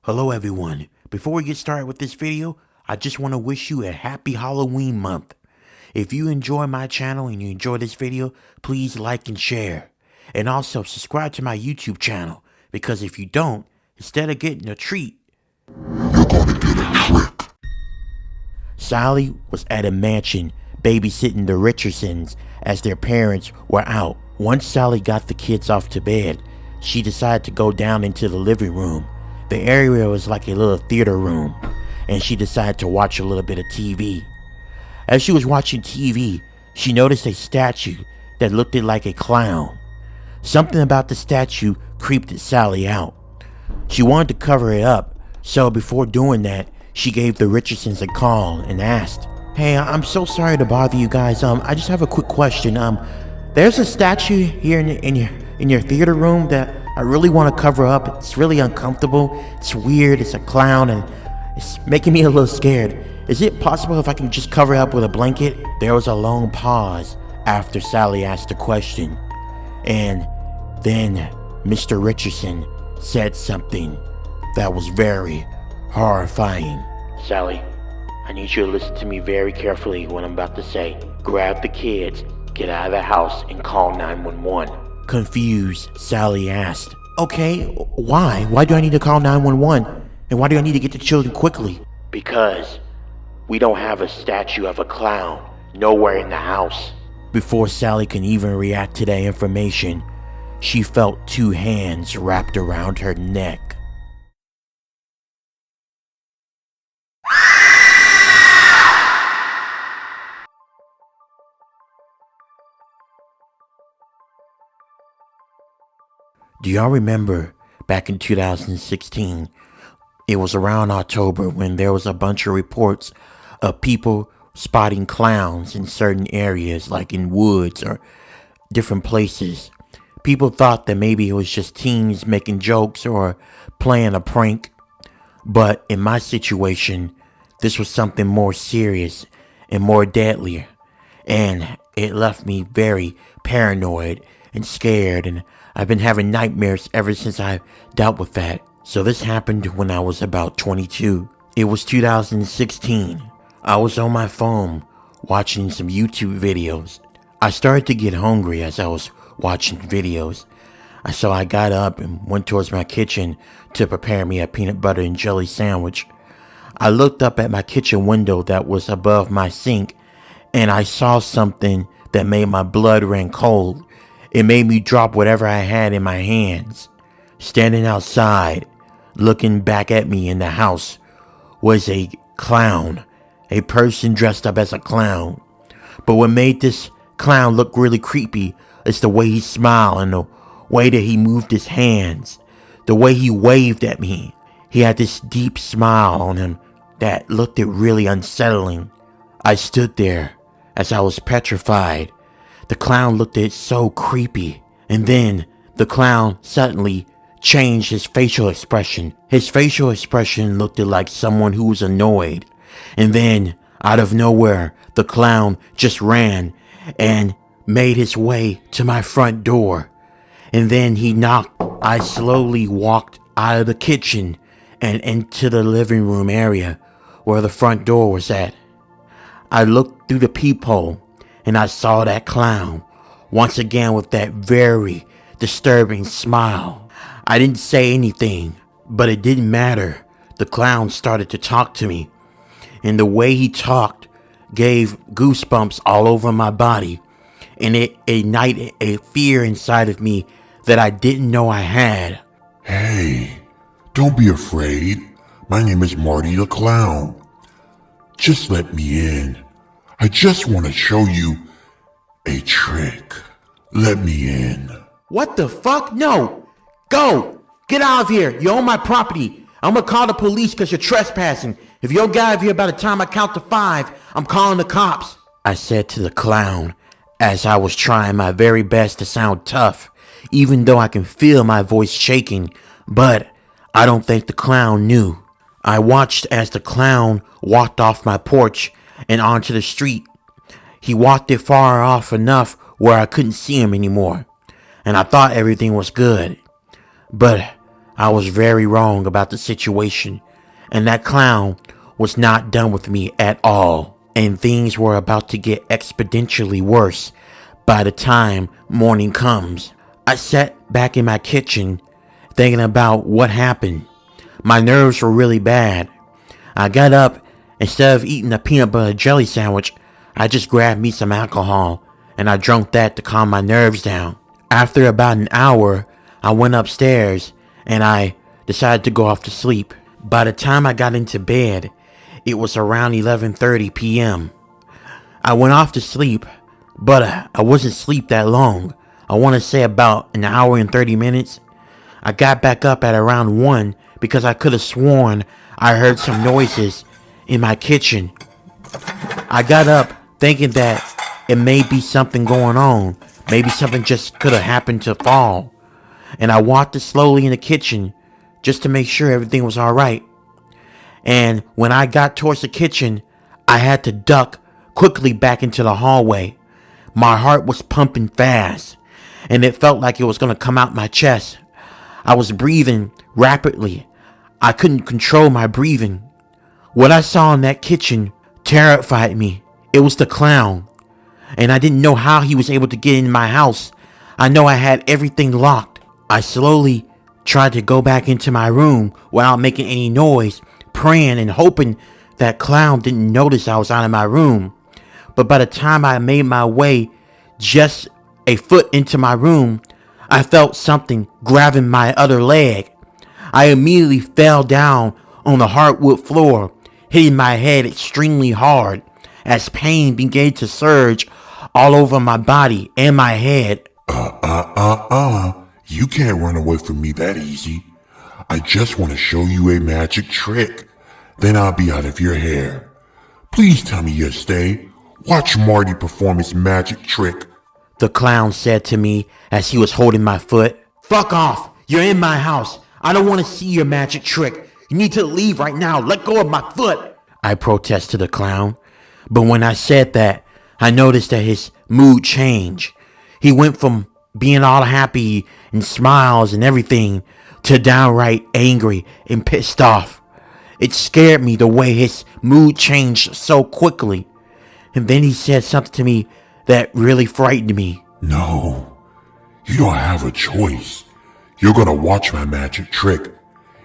Hello everyone. Before we get started with this video, I just want to wish you a happy Halloween month. If you enjoy my channel and you enjoy this video, please like and share. And also subscribe to my YouTube channel, because if you don't, instead of getting a treat, you're gonna get a trick. Sally was at a mansion babysitting the Richardsons as their parents were out. Once Sally got the kids off to bed, she decided to go down into the living room. The area was like a little theater room, and she decided to watch a little bit of TV. As she was watching TV, she noticed a statue that looked like a clown. Something about the statue creeped Sally out. She wanted to cover it up, so before doing that, she gave the Richardsons a call and asked, "Hey, I'm so sorry to bother you guys. I just have a quick question. There's a statue here in your theater room that I really want to cover up. It's really uncomfortable. It's weird. It's a clown, and it's making me a little scared. Is it possible if I can just cover it up with a blanket?" There was a long pause after Sally asked the question, and then Mr. Richardson said something that was very horrifying. "Sally, I need you to listen to me very carefully what I'm about to say. Grab the kids, get out of the house, and call 911. Confused, Sally asked, "Okay, why? Why do I need to call 911? And why do I need to get the children quickly?" "Because we don't have a statue of a clown nowhere in the house." Before Sally can even react to that information, she felt two hands wrapped around her neck. Do y'all remember back in 2016, it was around October when there was a bunch of reports of people spotting clowns in certain areas, like in woods or different places. People thought that maybe it was just teens making jokes or playing a prank. But in my situation, this was something more serious and more deadly. And it left me very paranoid and scared, and I've been having nightmares ever since I dealt with that. So this happened when I was about 22. It was 2016. I was on my phone watching some YouTube videos. I started to get hungry as I was watching videos. So I got up and went towards my kitchen to prepare me a peanut butter and jelly sandwich. I looked up at my kitchen window that was above my sink, and I saw something that made my blood run cold. It made me drop whatever I had in my hands. Standing outside, looking back at me in the house, was a clown. A person dressed up as a clown. But what made this clown look really creepy is the way he smiled and the way that he moved his hands. The way he waved at me. He had this deep smile on him that looked really unsettling. I stood there as I was petrified. The clown looked so creepy. And then the clown suddenly changed his facial expression. His facial expression looked like someone who was annoyed. And then, out of nowhere, the clown just ran and made his way to my front door. And then he knocked. I slowly walked out of the kitchen and into the living room area where the front door was at. I looked through the peephole and I saw that clown once again with that very disturbing smile. I didn't say anything, but it didn't matter. The clown started to talk to me, and the way he talked gave goosebumps all over my body, and it ignited a fear inside of me that I didn't know I had. "Hey, don't be afraid. My name is Marty the Clown. Just let me in. I just want to show you a trick. Let me in." "What the fuck? No! Go! Get out of here! You're on my property! I'm gonna call the police because you're trespassing. If you don't get out of here by the time I count to 5, I'm calling the cops," I said to the clown as I was trying my very best to sound tough, even though I can feel my voice shaking. But I don't think the clown knew. I watched as the clown walked off my porch and onto the street. He walked it far off enough where I couldn't see him anymore, and I thought everything was good. But I was very wrong about the situation, and that clown was not done with me at all, and things were about to get exponentially worse by the time morning comes. I sat back in my kitchen thinking about what happened. My nerves were really bad. I got up. Instead of eating a peanut butter jelly sandwich, I just grabbed me some alcohol and I drank that to calm my nerves down. After about an hour, I went upstairs and I decided to go off to sleep. By the time I got into bed, it was around 11:30 p.m. I went off to sleep, but I wasn't asleep that long. I want to say about an hour and 30 minutes. I got back up at around 1 because I could have sworn I heard some noises in my kitchen. I got up thinking that it may be something going on. Maybe something just could have happened to fall. And I walked slowly in the kitchen just to make sure everything was alright. And when I got towards the kitchen, I had to duck quickly back into the hallway. My heart was pumping fast, and it felt like it was going to come out my chest. I was breathing rapidly. I couldn't control my breathing. What I saw in that kitchen terrified me. It was the clown, and I didn't know how he was able to get in my house. I know I had everything locked. I slowly tried to go back into my room without making any noise, praying and hoping that clown didn't notice I was out of my room. But by the time I made my way just a foot into my room, I felt something grabbing my other leg. I immediately fell down on the hardwood floor, hitting my head extremely hard as pain began to surge all over my body and my head. You can't run away from me that easy. I just want to show you a magic trick. Then I'll be out of your hair. Please tell me you'll stay. Watch Marty perform his magic trick. The clown said to me as he was holding my foot. Fuck off! You're in my house. I don't want to see your magic trick. You need to leave right now. Let go of my foot. I protested the clown. But when I said that, I noticed that his mood changed. He went from being all happy and smiles and everything to downright angry and pissed off. It scared me the way his mood changed so quickly. And then he said something to me that really frightened me. No, you don't have a choice. You're gonna watch my magic trick,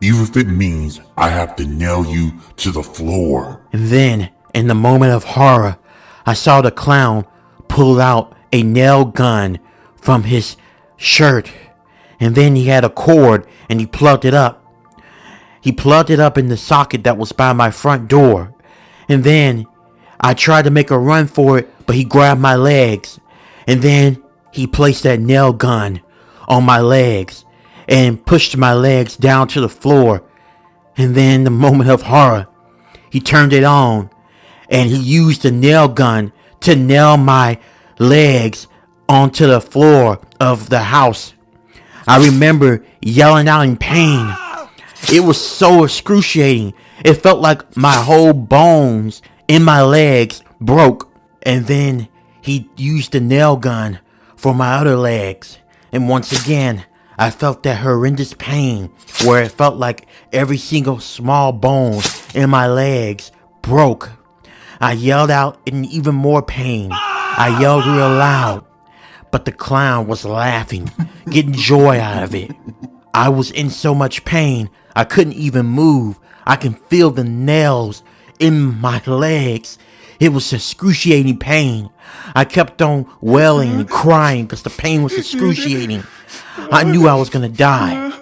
even if it means I have to nail you to the floor. And then, in the moment of horror, I saw the clown pull out a nail gun from his shirt. And then he had a cord and he plugged it up. He plugged it up in the socket that was by my front door. And then I tried to make a run for it, but he grabbed my legs. And then he placed that nail gun on my legs and pushed my legs down to the floor. And then, the moment of horror, he turned it on and he used the nail gun to nail my legs onto the floor of the house. I remember yelling out in pain. It was so excruciating. It felt like my whole bones in my legs broke. And then he used the nail gun for my other legs. And once again, I felt that horrendous pain where it felt like every single small bone in my legs broke. I yelled out in even more pain. I yelled real loud, but the clown was laughing, getting joy out of it. I was in so much pain, I couldn't even move. I can feel the nails in my legs. It was excruciating pain. I kept on wailing and crying because the pain was excruciating. I knew I was gonna die.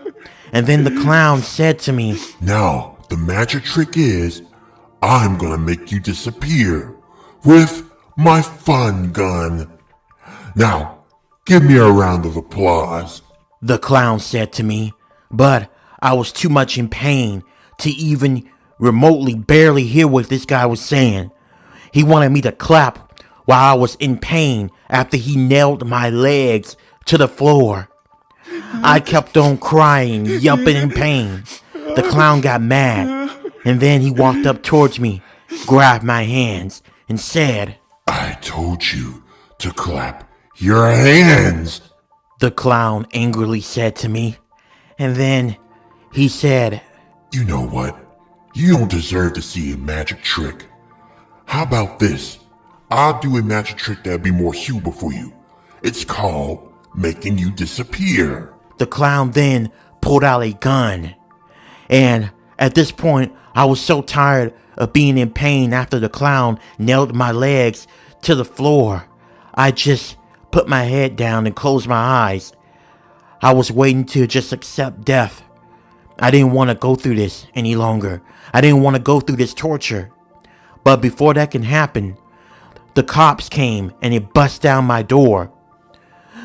And then the clown said to me, Now, the magic trick is, I'm gonna make you disappear with my fun gun. Now, give me a round of applause. the clown said to me, but I was too much in pain to even remotely barely hear what this guy was saying. He wanted me to clap while I was in pain after he nailed my legs to the floor. I kept on crying, yelping in pain. The clown got mad, and then he walked up towards me, grabbed my hands, and said, I told you to clap your hands. the clown angrily said to me, and then He said, You know what? You don't deserve to see a magic trick. How about this? I'll do a magic trick that'll be more suitable for you. It's called making you disappear. the clown then pulled out a gun. And at this point, I was so tired of being in pain after the clown nailed my legs to the floor. I just put my head down and closed my eyes. I was waiting to just accept death. I didn't want to go through this any longer. I didn't want to go through this torture. But before that can happen, the cops came and it bust down my door.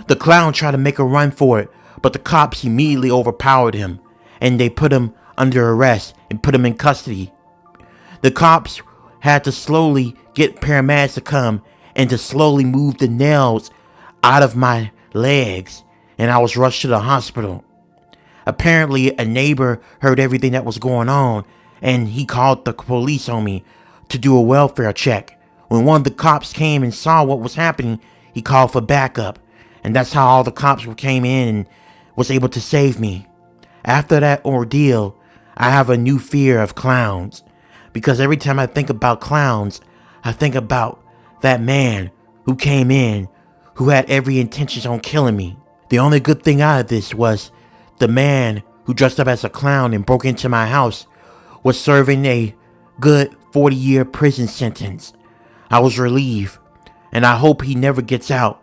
The clown tried to make a run for it, but the cops immediately overpowered him and they put him under arrest and put him in custody. The cops had to slowly get paramedics to come and to slowly move the nails out of my legs, and I was rushed to the hospital. Apparently, a neighbor heard everything that was going on, and he called the police on me to do a welfare check. When one of the cops came and saw what was happening, he called for backup, and that's how all the cops came in and was able to save me. After that ordeal, I have a new fear of clowns, because every time I think about clowns, I think about that man who came in, who had every intention on killing me. The only good thing out of this was the man who dressed up as a clown and broke into my house was serving a good 40-year prison sentence. I was relieved, and I hope he never gets out.